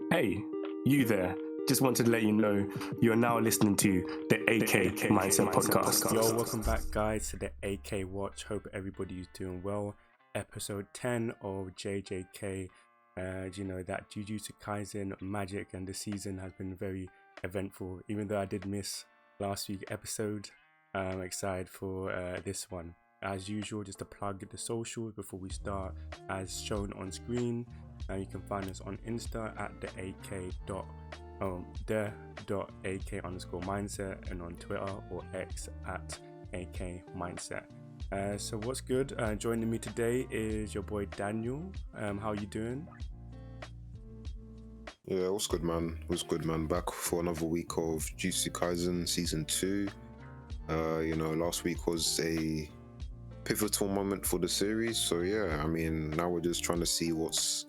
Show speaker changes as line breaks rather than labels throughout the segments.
Hey, you there. Just wanted to let you know you are now listening to the AK Mindset Podcast.
Yo, welcome back, guys, to the AKWatch. Hope everybody is doing well. Episode 10 of JJK. You know, that Jujutsu Kaisen magic and the season has been very eventful. Even though I did miss last week's episode, I'm excited for this one. As usual, just to plug the socials before we start, as shown on screen. You can find us on Insta at the.ak_mindset and on Twitter or X at AK Mindset. So what's good? Joining me today is your boy Daniel. How you doing?
Yeah, what's good, man? Back for another week of Jujutsu Kaisen Season 2. Last week was a pivotal moment for the series. So yeah, I mean, now we're just trying to see what's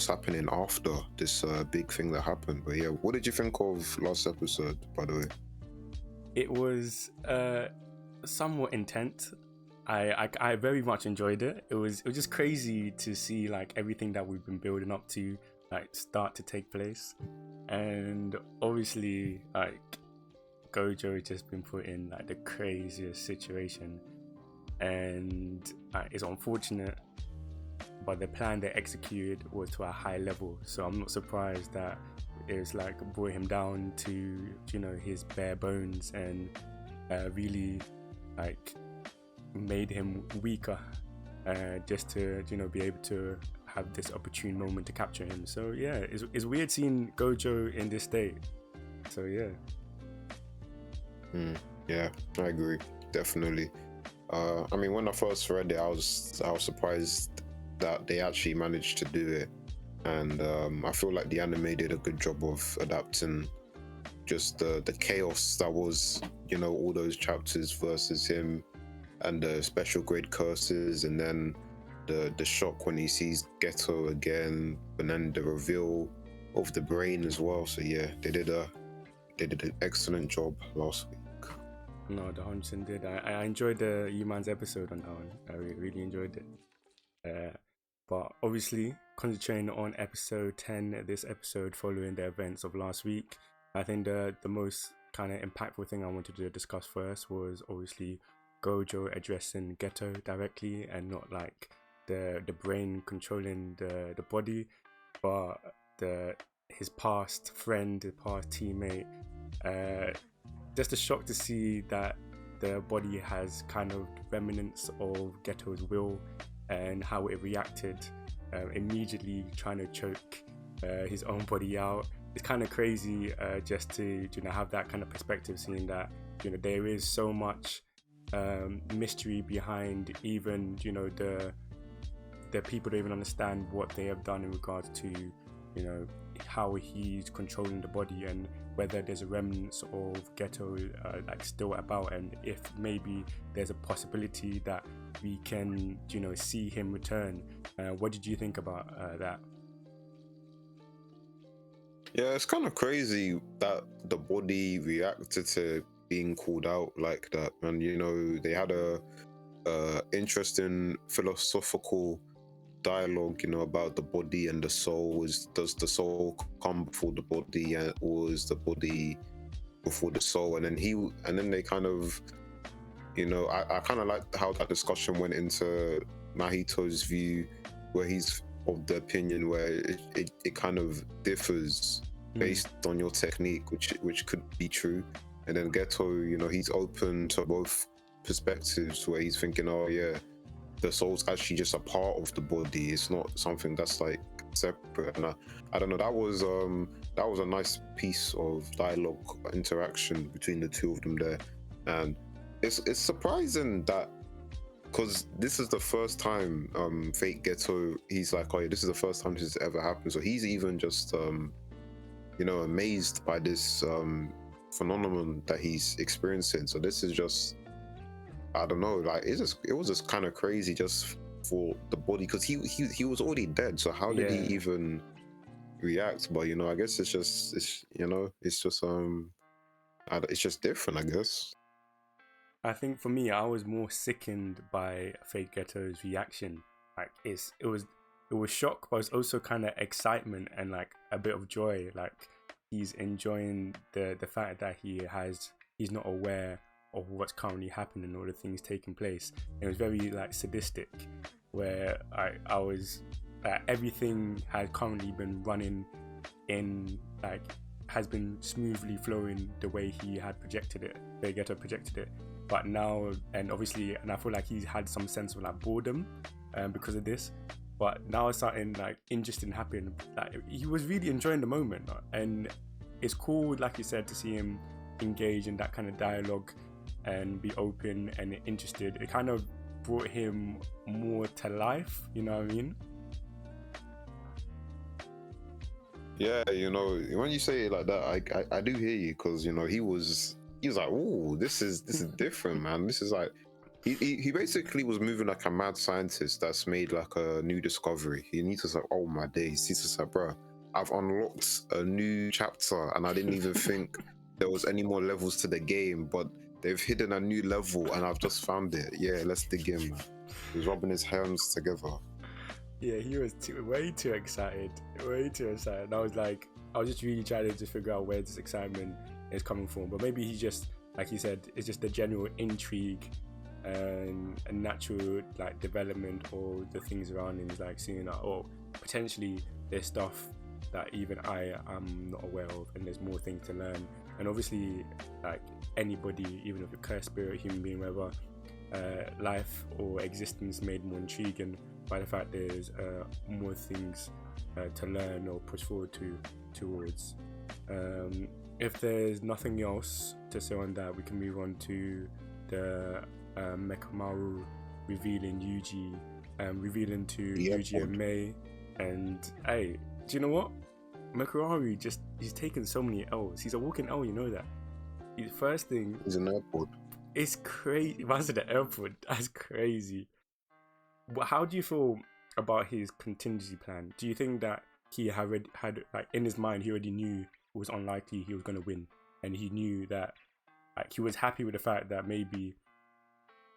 happening after this big thing that happened. But yeah, what did you think of last episode, by the way?
It was somewhat intense. I very much enjoyed it. It was just crazy to see like everything that we've been building up to like start to take place, and obviously like Gojo just been put in like the craziest situation, and it's unfortunate, but the plan they executed was to a high level. So I'm not surprised that it was like brought him down to, you know, his bare bones and really like made him weaker, just to, you know, be able to have this opportune moment to capture him. So yeah, it's weird seeing Gojo in this state. So yeah.
Yeah, I agree, definitely. I mean, when I first read it, I was surprised that they actually managed to do it, and I feel like the anime did a good job of adapting just the chaos that was, you know, all those chapters versus him, and the special grade curses, and then the shock when he sees Geto again, and then the reveal of the brain as well. So yeah, they did an excellent job last week.
No, the Hunson did. I enjoyed the Human's episode on that one. I really enjoyed it. But obviously, concentrating on episode 10, this episode following the events of last week, I think the most kind of impactful thing I wanted to discuss first was obviously Gojo addressing Geto directly, and not like the brain controlling the body, but his past friend, his past teammate. Just a shock to see that the body has kind of remnants of Geto's will, and how it reacted, immediately trying to choke his own body out. It's kind of crazy, just to, you know, have that kind of perspective, seeing that, you know, there is so much mystery behind even, you know, the people don't even understand what they have done in regards to, you know, how he's controlling the body, and whether there's a remnants of Geto like still about, and if maybe there's a possibility that we can, you know, see him return. What did you think about that?
Yeah, it's kind of crazy that the body reacted to being called out like that, and you know, they had a interesting philosophical dialogue, you know, about the body and the soul. Does the soul come before the body, or is the body before the soul? And then they kind of, you know, I kind of like how that discussion went into Mahito's view, where he's of the opinion where it kind of differs based on your technique, which could be true. And then Geto, you know, he's open to both perspectives, where he's thinking, oh yeah, the soul's actually just a part of the body. It's not something that's like separate. And I don't know. That was a nice piece of dialogue interaction between the two of them there. And it's surprising that, because this is the first time Fate Geto, he's like, oh yeah, this is the first time this has ever happened. So he's even just you know, amazed by this phenomenon that he's experiencing. So this is just, I don't know, like it was just kind of crazy just for the body, because he was already dead. So how did he even react? But you know, I guess it's just it's just different, I guess.
I think for me, I was more sickened by Fate Geto's reaction. Like it was it was shock, but it's also kind of excitement and like a bit of joy. Like he's enjoying the fact that he's not aware of what's currently happening or the things taking place. And it was very like sadistic, where I was everything had currently been running in like has been smoothly flowing the way he had projected it. The Geto projected it, but now and I feel like he's had some sense of like boredom because of this. But now something like interesting happened. Like he was really enjoying the moment, and it's cool, like you said, to see him engage in that kind of dialogue and be open and interested. It kind of brought him more to life. You know what I mean?
Yeah, you know, when you say it like that, I do hear you, because you know he was like, oh, this is different, man. This is like he basically was moving like a mad scientist that's made like a new discovery. He needs to like, oh my days, he's just like, bro, I've unlocked a new chapter and I didn't even think there was any more levels to the game, but they've hidden a new level and I've just found it. Yeah, let's dig in, man. He's rubbing his hands together.
Yeah, he was way too excited. And I was just really trying to figure out where this excitement is coming from. But maybe he just, like you said, it's just the general intrigue and a natural like development or the things around him is like seeing that, oh, potentially there's stuff that even I am not aware of, and there's more things to learn. And obviously, like anybody, even if a cursed spirit, human being, whatever, life or existence made more intriguing by the fact there's more things to learn or push forward towards. If there's nothing else to say on that, we can move on to the Mekamaru revealing Yuji and Mei. And hey, do you know what? Mekamaru he's taken so many L's. He's a walking L, you know that. The first thing,
he's in the airport.
It's crazy. Man's at the airport. That's crazy. But how do you feel about his contingency plan? Do you think that he had like in his mind, he already knew it was unlikely he was going to win, and he knew that like he was happy with the fact that maybe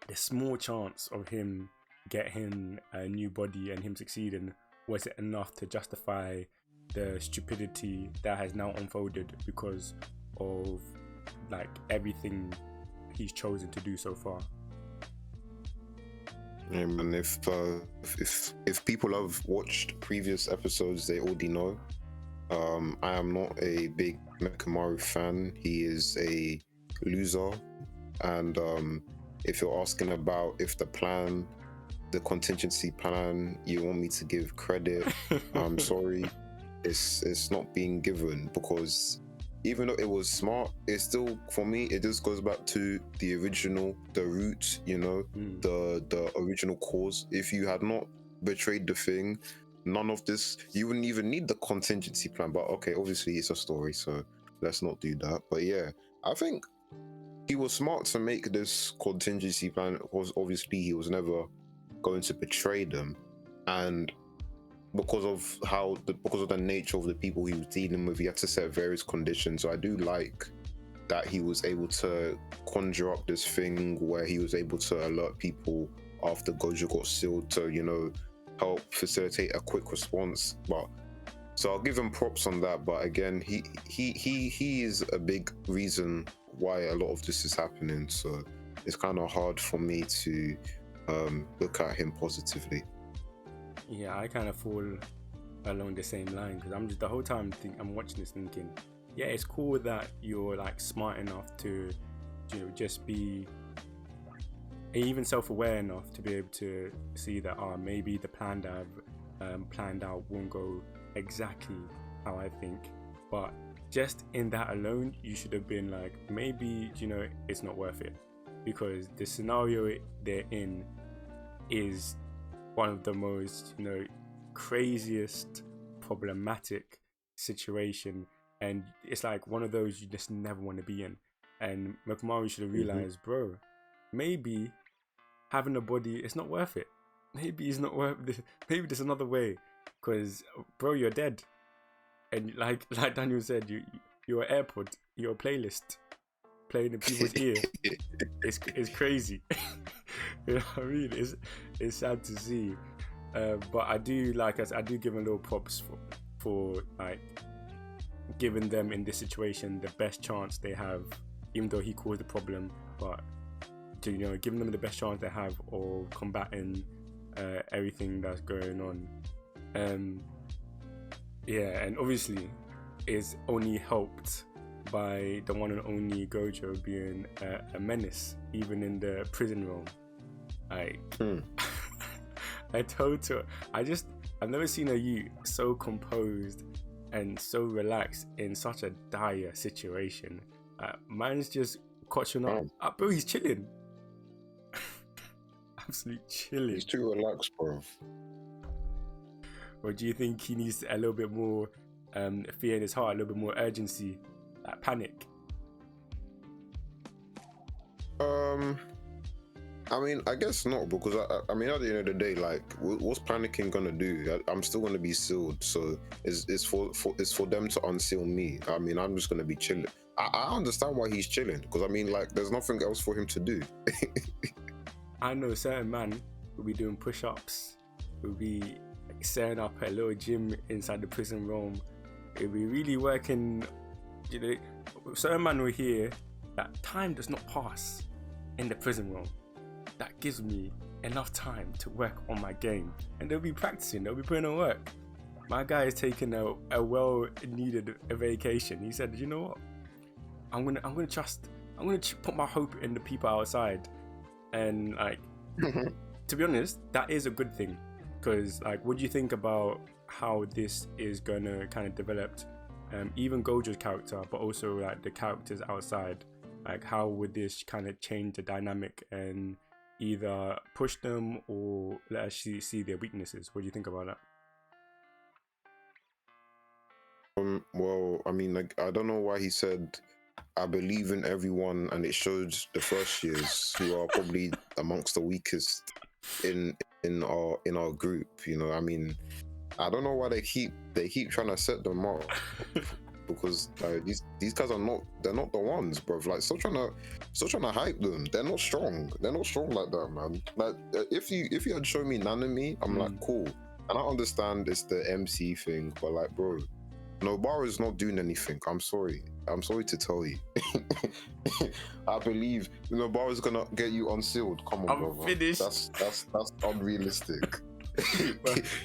the small chance of him getting a new body and him succeeding was it enough to justify the stupidity that has now unfolded because of like everything he's chosen to do so far?
Yeah, man, if people have watched previous episodes, they already know. I am not a big Mekamaru fan. He is a loser, and if you're asking about if the contingency plan, you want me to give credit, I'm sorry, it's not being given, because even though it was smart, it's still, for me, it just goes back to the root, you know, the original cause. If you had not betrayed the thing, none of this, you wouldn't even need the contingency plan. But okay, obviously it's a story, so let's not do that. But yeah, I think he was smart to make this contingency plan, because obviously he was never going to betray them, and because of the nature of the people he was dealing with, he had to set various conditions. So I do like that he was able to conjure up this thing where he was able to alert people after Gojo got sealed to, you know, help facilitate a quick response. But so I'll give him props on that. But again, he is a big reason why a lot of this is happening. So it's kind of hard for me to look at him positively.
Yeah, I kind of fall along the same line, because I'm just the whole time I'm watching this thinking, yeah, it's cool that you're like smart enough to, you know, just be even self-aware enough to be able to see that maybe the plan that I've planned out won't go exactly how I think. But just in that alone, you should have been like, maybe, you know, it's not worth it, because the scenario they're in is one of the most, you know, craziest, problematic situation, and it's like one of those you just never want to be in. And Mekamaru should have realized, bro, maybe having a body, it's not worth it. Maybe it's not worth this. Maybe there's another way, because bro, you're dead. And like Daniel said, you're an airpod, you're a playlist playing in people's ear. It's crazy. You know what I mean? It's sad to see. But I do I do give him a little props for like giving them in this situation the best chance they have, even though he caused the problem. But giving them the best chance they have of combating everything that's going on. And obviously is only helped by the one and only Gojo being a menace, even in the prison realm. I've never seen a youth so composed and so relaxed in such a dire situation. Man's just catching up. Bro, he's chilling. Absolutely chilling.
He's too relaxed, bro.
Or do you think he needs a little bit more fear in his heart, a little bit more urgency, like panic?
I mean, I guess not, because I mean, at the end of the day, like, what's panicking gonna do? I'm still gonna be sealed, so it's for them to unseal me. I mean, I'm just gonna be chilling. I understand why he's chilling, because I mean, like, there's nothing else for him to do.
I know a certain man will be doing push-ups, will be setting up a little gym inside the prison realm. It'll be really working. Certain man will hear that time does not pass in the prison realm. That gives me enough time to work on my game, and they'll be practicing. They'll be putting in work. My guy is taking a well-needed vacation. He said, "You know what? I'm gonna put my hope in the people outside." And like, to be honest, that is a good thing, because like, what do you think about how this is gonna kind of develop? Even Gojo's character, but also like the characters outside. Like, how would this kind of change the dynamic and either push them or let us see their weaknesses? What do you think about that?
Well, I mean, like, I don't know why he said I believe in everyone, and it showed the first years who are probably amongst the weakest in our group. I mean, I don't know why they keep trying to set them up. Because these guys they're not the ones, bro. Like, still trying to hype them. They're not strong like that, man. Like, if you had shown me Nanami, I'm like, cool, and I understand it's the MC thing, but like, bro, Nobara's not doing anything. I'm sorry to tell you. I believe Nobara's gonna get you unsealed. Come on, brother.
Finished.
That's unrealistic.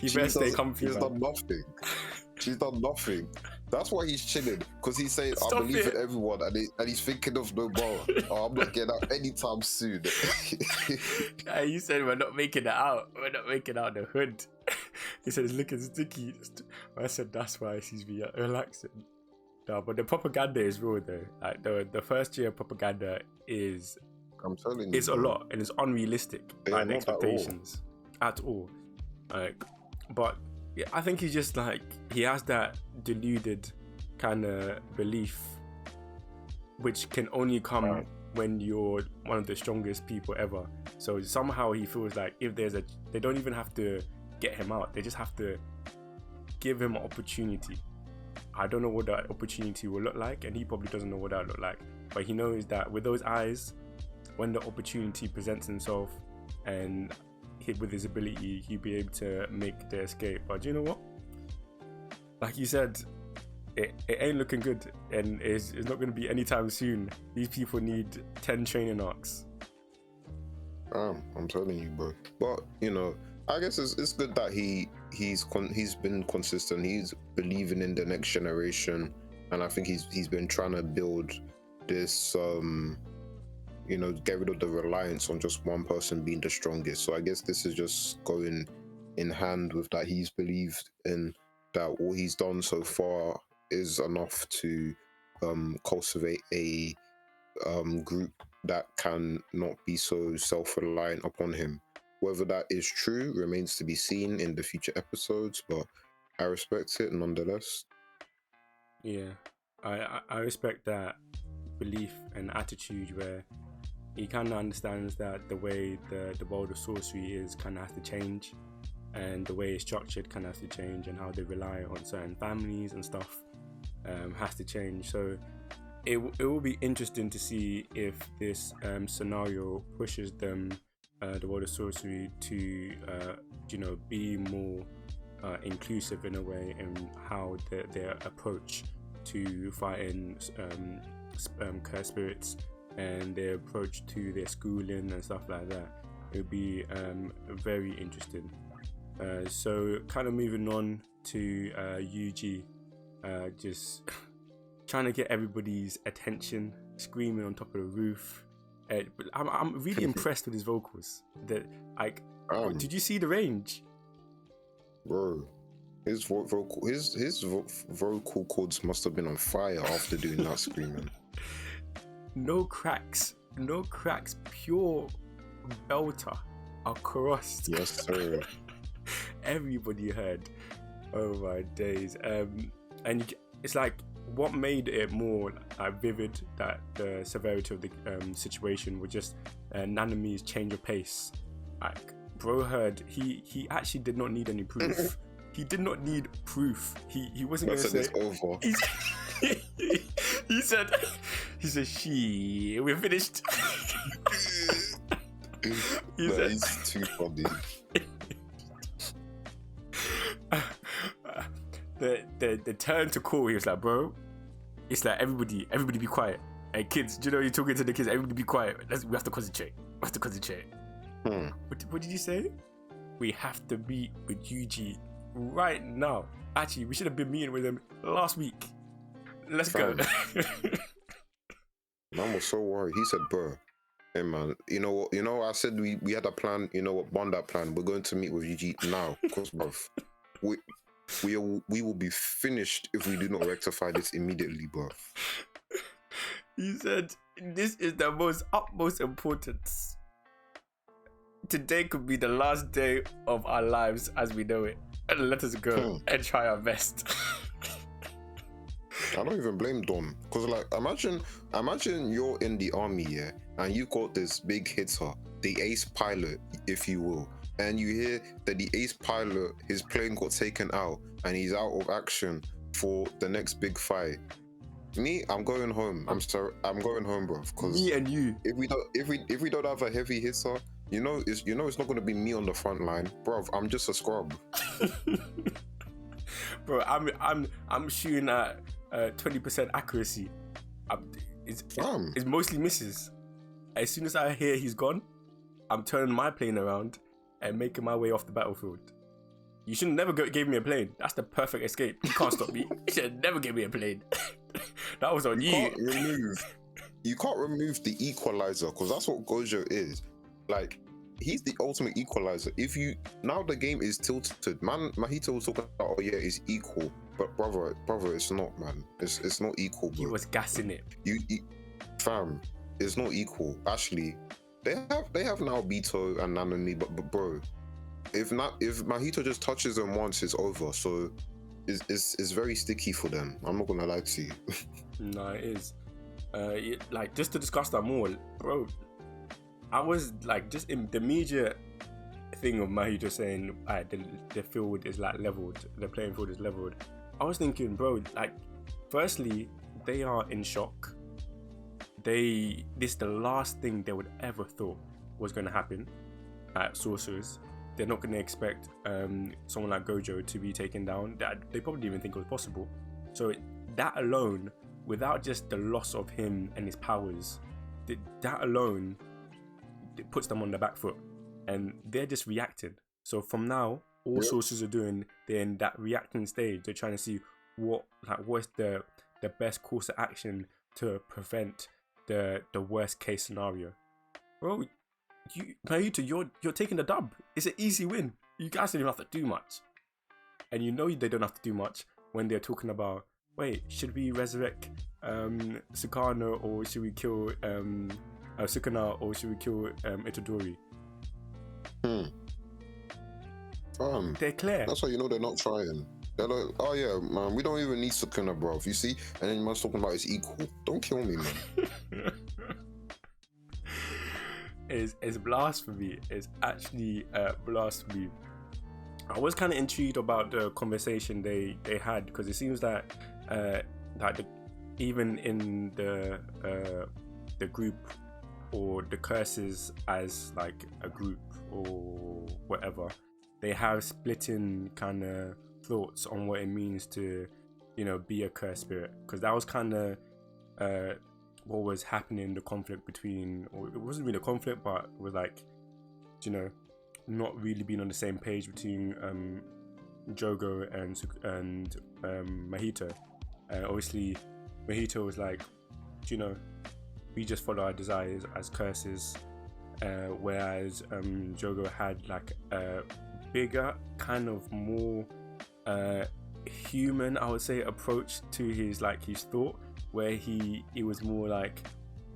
You better stay comfy.
She's done nothing. That's why he's chilling, because he's saying, I believe in everyone, and he's thinking of Nobara. I'm not getting out anytime soon.
You said we're not making it out. We're not making out the hood. He said it's looking sticky. I said that's why he's relaxing. No, but the propaganda is real though. Like, the first year propaganda is,
I'm telling you,
it's a lot, and it's unrealistic. Like, expectations at all. Like, but yeah, I think he's just like, he has that deluded kind of belief, which can only come when you're one of the strongest people ever. So somehow he feels like if they don't even have to get him out, they just have to give him an opportunity. I don't know what that opportunity will look like, and he probably doesn't know what that will look like, but he knows that with those eyes, when the opportunity presents himself and with his ability, he'll be able to make the escape. But do you know what? Like you said, it ain't looking good, and it's not going to be anytime soon. These people need 10 training arcs.
I'm telling you, bro. But I guess it's good that he's been consistent. He's believing in the next generation, and I think he's been trying to build this get rid of the reliance on just one person being the strongest. So I guess this is just going in hand with that. He's believed in that what he's done so far is enough to cultivate a group that can not be so self-reliant upon him. Whether that is true remains to be seen in the future episodes, but I respect it nonetheless.
Yeah, I respect that belief and attitude where he kind of understands that the way the world of sorcery is kind of has to change, and the way it's structured kind of has to change, and how they rely on certain families and stuff has to change. So it will be interesting to see if this scenario pushes them the world of sorcery to be more inclusive in a way in how their approach to fighting cursed spirits and their approach to their schooling and stuff like that. It would be very interesting. So kind of moving on to UG, just trying to get everybody's attention, screaming on top of the roof. I'm really impressed with his vocals. Did you see the range?
Bro, his vocal cords must have been on fire after doing that screaming.
No cracks, pure belter across.
Yes, sir.
Everybody heard. Oh my days. And it's like, what made it more vivid, that the severity of the situation was just Nanami's change of pace. Like, bro heard he actually did not need any proof. He did not need proof. He wasn't going to say
it's over.
He said we're finished.
He's too funny.
The turn to call, he was like, bro, it's like everybody be quiet. Hey kids, do you know, you're talking to the kids, everybody be quiet. We have to concentrate. What did you say? We have to meet with UG right now. Actually, we should have been meeting with him last week. Let's go.
Man was so worried. He said, bro, hey man, you know what I said, we had a plan, you know what, on that plan, we're going to meet with UG now, because bruv, we will be finished if we do not rectify this immediately, bruv.
He said, this is the utmost importance. Today could be the last day of our lives as we know it. And let us go and try our best.
I don't even blame Dom, because like imagine you're in the army, yeah, and you got this big hitter, the ace pilot, if you will, and you hear that the ace pilot, his plane got taken out and he's out of action for the next big fight. Me, I'm going home. I'm going home, bro. Because
me and you,
if we don't have a heavy hitter, it's not gonna be me on the front line, bro. I'm just a scrub.
Bro, I'm shooting at 20% accuracy. It's mostly misses. As soon as I hear he's gone, I'm turning my plane around and making my way off the battlefield. You should never gave me a plane. That's the perfect escape. You can't stop me. You should never give me a plane. That was on you.
You can't remove the equalizer, because that's what Gojo is. Like, he's the ultimate equalizer. Now the game is tilted. Man, Mahito was talking about, oh yeah, it's equal. But brother, it's not, man. It's not equal, bro.
He was gassing it.
Fam, it's not equal. Actually, they have now Geto and Nanami, but bro, if Mahito just touches them once, it's over. So it's very sticky for them. I'm not gonna lie to you.
No, it is. Like, just to discuss that more, bro. I was like, just in the immediate thing of Mahito saying the field is like leveled, the playing field is leveled. I was thinking, bro, like, firstly, they are in shock. This is the last thing they would ever thought was going to happen at Sorcerers. They're not going to expect someone like Gojo to be taken down. They probably didn't even think it was possible. So that alone, without just the loss of him and his powers, that alone, it puts them on the back foot, and they're just reacting. So from now, all Sorcerers are doing, they're in that reacting stage. They're trying to see what's the best course of action to prevent the worst case scenario. Bro, Mahito, you're taking the dub. It's an easy win. You guys don't even have to do much, and you know they don't have to do much when they're talking about, wait, should we resurrect Sukano, or should we kill Sukuna, or should we kill Itadori? They're clear.
That's how you know they're not trying. They're like, oh yeah, man, we don't even need Sukuna, bro. You see? And then you man's talking about it's equal. Don't kill me, man.
It's blasphemy. It's actually blasphemy. I was kind of intrigued about the conversation they had, because it seems that even in the group or the curses as like a group or whatever, they have splitting kind of thoughts on what it means to, you know, be a cursed spirit, because that was kind of what was happening, the conflict between, or it wasn't really a conflict, but it was like, you know, not really being on the same page between Jogo and Mahito. Obviously Mahito was like, you know, we just follow our desires as curses, whereas Jogo had like a bigger, kind of more human, I would say, approach to his thought, where he was more like,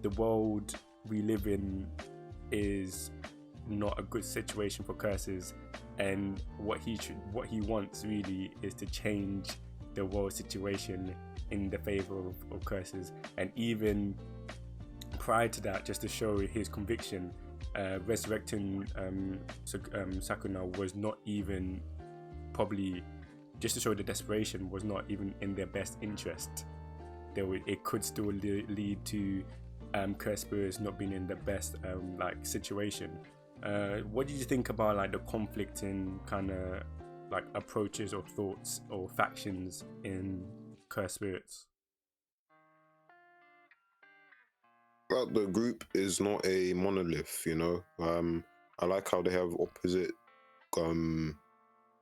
the world we live in is not a good situation for curses, and what he wants really is to change the world situation in the favor of curses. And even prior to that, just to show his conviction, resurrecting Sakuna was not even, probably just to show the desperation, was not even in their best interest. It could still lead to cursed spirits not being in the best situation. What did you think about like the conflicting kind of like approaches or thoughts or factions in cursed spirits?
Well, the group is not a monolith, you know. I like how they have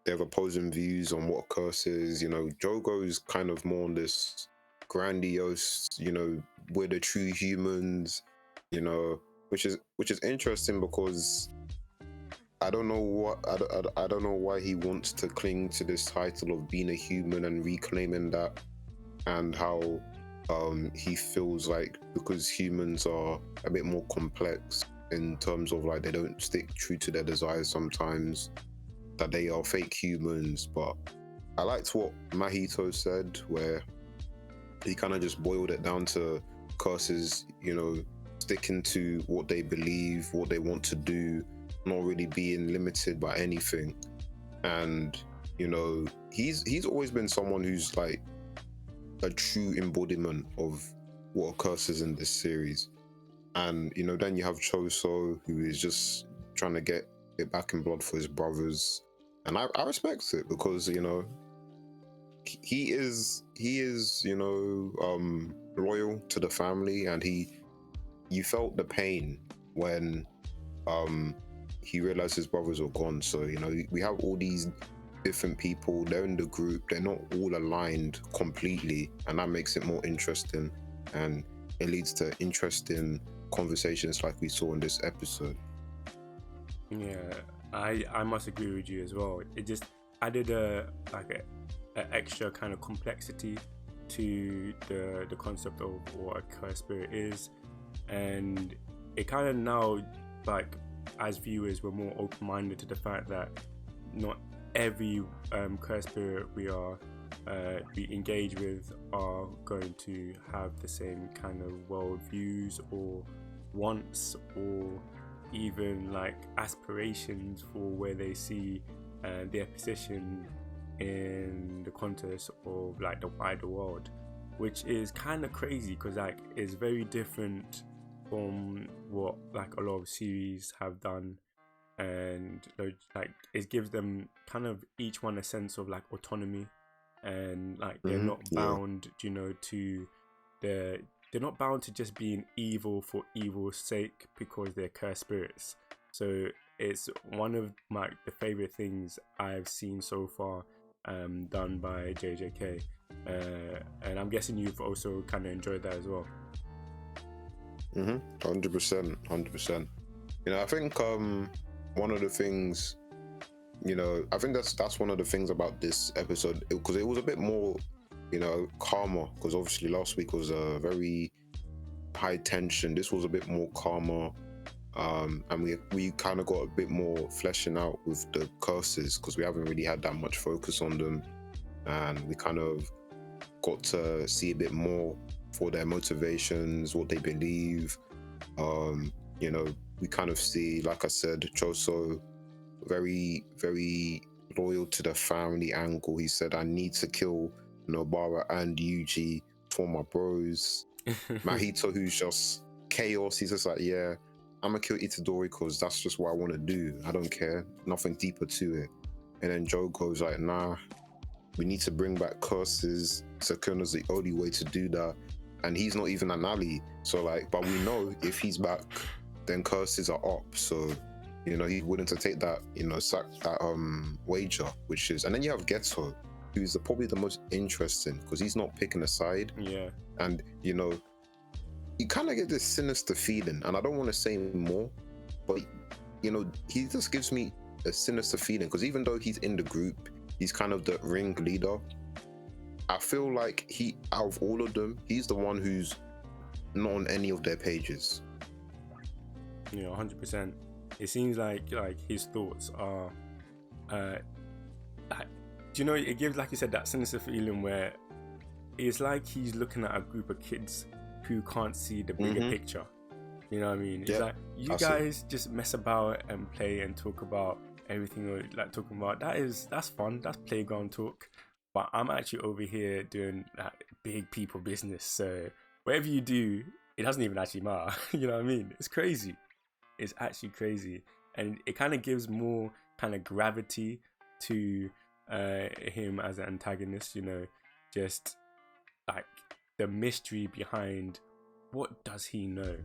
they have opposing views on what a curse is. You know, Jogo is kind of more on this grandiose, you know, we're the true humans, you know, which is interesting, because I don't know I don't know why he wants to cling to this title of being a human and reclaiming that, and how he feels like, because humans are a bit more complex in terms of like, they don't stick true to their desires sometimes, that they are fake humans. But I liked what Mahito said, where he kind of just boiled it down to curses, you know, sticking to what they believe, what they want to do, not really being limited by anything. And, you know, he's always been someone who's like a true embodiment of what a curse is in this series. And, you know, then you have Choso, who is just trying to get it back in blood for his brothers. And I respect it, because, you know, he is, you know, loyal to the family, and you felt the pain when he realized his brothers were gone. So, you know, we have all these different people, they're in the group, they're not all aligned completely, and that makes it more interesting, and it leads to interesting conversations like we saw in this episode.
Yeah, I must agree with you as well. It just added a extra kind of complexity to the concept of what a cursed spirit is, and it kind of now, like, as viewers, we're more open-minded to the fact that not every cursed spirit we engage with are going to have the same kind of world views or wants, or even like aspirations for where they see their position in the context of like the wider world, which is kind of crazy, because like it's very different from what like a lot of series have done. And like it gives them kind of each one a sense of like autonomy, and like they're not bound, you know, to they're not bound to just being evil for evil's sake because they're cursed spirits. So it's one of the favorite things I've seen so far done by JJK, and I'm guessing you've also kind of enjoyed that as well.
100%. You know, I think one of the things, you know, I think that's one of the things about this episode, because it was a bit more, you know, calmer, because obviously last week was a very high tension. This was a bit more calmer, and we kind of got a bit more fleshing out with the curses, because we haven't really had that much focus on them, and we kind of got to see a bit more for their motivations, what they believe. You know, we kind of see, like I said, Choso very, very loyal to the family angle. He said, I need to kill Nobara and Yuji for my bros. Mahito, who's just chaos. He's just like, yeah, I'm gonna kill Itadori because that's just what I want to do. I don't care, nothing deeper to it. And then Jogo's like, nah, we need to bring back curses. Sukuna's the only way to do that, and he's not even an ally. So like, but we know if he's back, then curses are up. So he's willing to take that, that wager, which is. And then you have Geto, who's probably the most interesting because he's not picking a side.
Yeah.
And you kind of get this sinister feeling, and I don't want to say more, but he just gives me a sinister feeling because even though he's in the group, he's kind of the ring leader. I feel like out of all of them, he's the one who's not on any of their pages.
100%. It seems like his thoughts are, it gives, like you said, that sinister feeling where it's like he's looking at a group of kids who can't see the bigger picture. You know what I mean? It's like, you guys just mess about and play and talk about everything you're like talking about. That's fun. That's playground talk. But I'm actually over here doing that big people business. So whatever you do, it doesn't even actually matter. You know what I mean? It's crazy. It's actually crazy. And it kind of gives more kind of gravity to him as an antagonist, just like the mystery behind what does he know?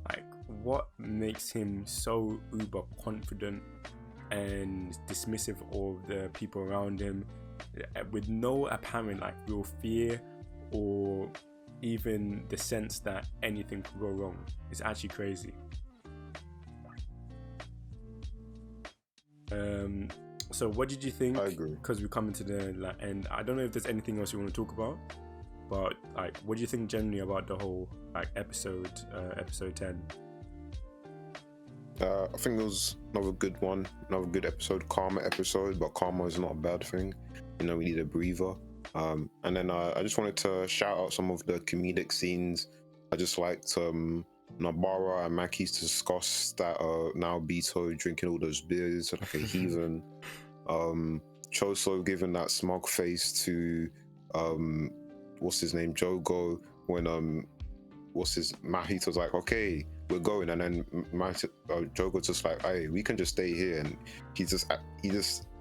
Like, what makes him so uber confident and dismissive of the people around him with no apparent like real fear or even the sense that anything could go wrong. It's actually crazy. So what did you think?
I agree.
Because we're coming to the end. I don't know if there's anything else you want to talk about, but like, what do you think generally about the whole like episode 10?
I think it was another good one, another good episode, karma episode, but karma is not a bad thing. We need a breather. And then I just wanted to shout out some of the comedic scenes. I just liked Nabara and Maki's discuss that now Beto drinking all those beers like a heathen. Choso giving that smug face to what's his name, Jogo, when Mahito's like, okay, we're going, and then Jogo's just like, hey, we can just stay here, and he just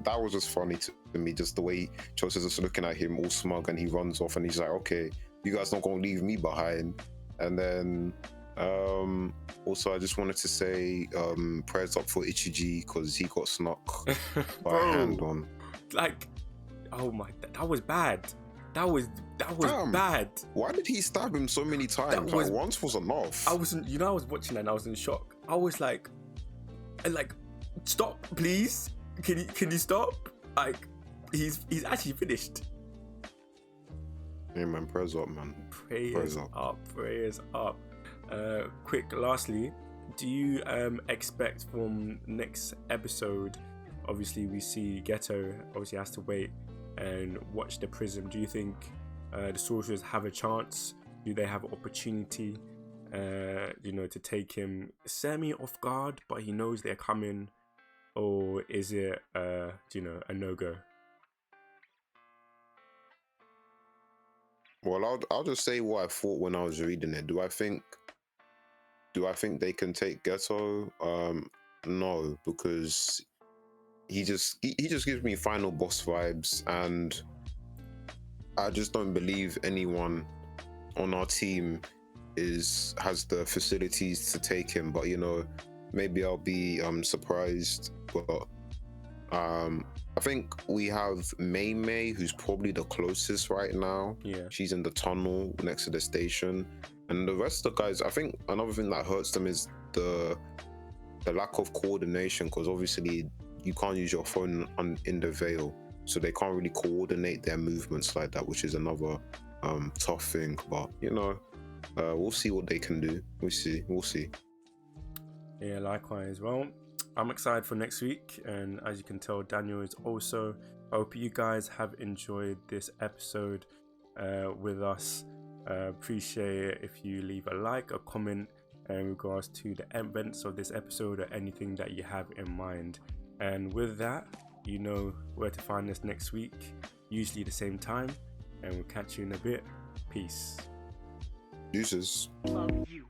that was just funny to me, just the way Choso's just looking at him all smug, and he runs off, and he's like, okay, you guys not gonna leave me behind. And then also I just wanted to say prayers up for Ichiji because he got snuck by a hand on.
Like, oh my, that was bad. That was bad.
Why did he stab him so many times? Once was enough.
I was watching that and I was in shock. I was like, stop, please. Can you stop? Like, he's actually finished.
Yeah, man, prayers up, man.
Prayers up. Quick, lastly, do you expect from next episode? Obviously, we see Geto obviously has to wait and watch the prism. Do you think the sorcerers have a chance? Do they have an opportunity to take him semi off guard, but he knows they're coming? Or is it a no-go?
Well, I'll just say what I thought when I was reading it. Do I think they can take Geto? No, because he just gives me final boss vibes, and I just don't believe anyone on our team has the facilities to take him. But maybe I'll be surprised. But I think we have Mei, who's probably the closest right now.
Yeah,
she's in the tunnel next to the station, and the rest of the guys, I think another thing that hurts them is the lack of coordination, because obviously you can't use your phone in the veil, so they can't really coordinate their movements like that, which is another tough thing. But we'll see what they can do. We'll see.
Yeah, likewise. Well, I'm excited for next week, and as you can tell, Daniel is also. I hope you guys have enjoyed this episode with us. Appreciate it if you leave a like, a comment in regards to the events of this episode or anything that you have in mind. And with that, you know where to find us next week, usually the same time, and we'll catch you in a bit. Peace.
Deuces.
Love you.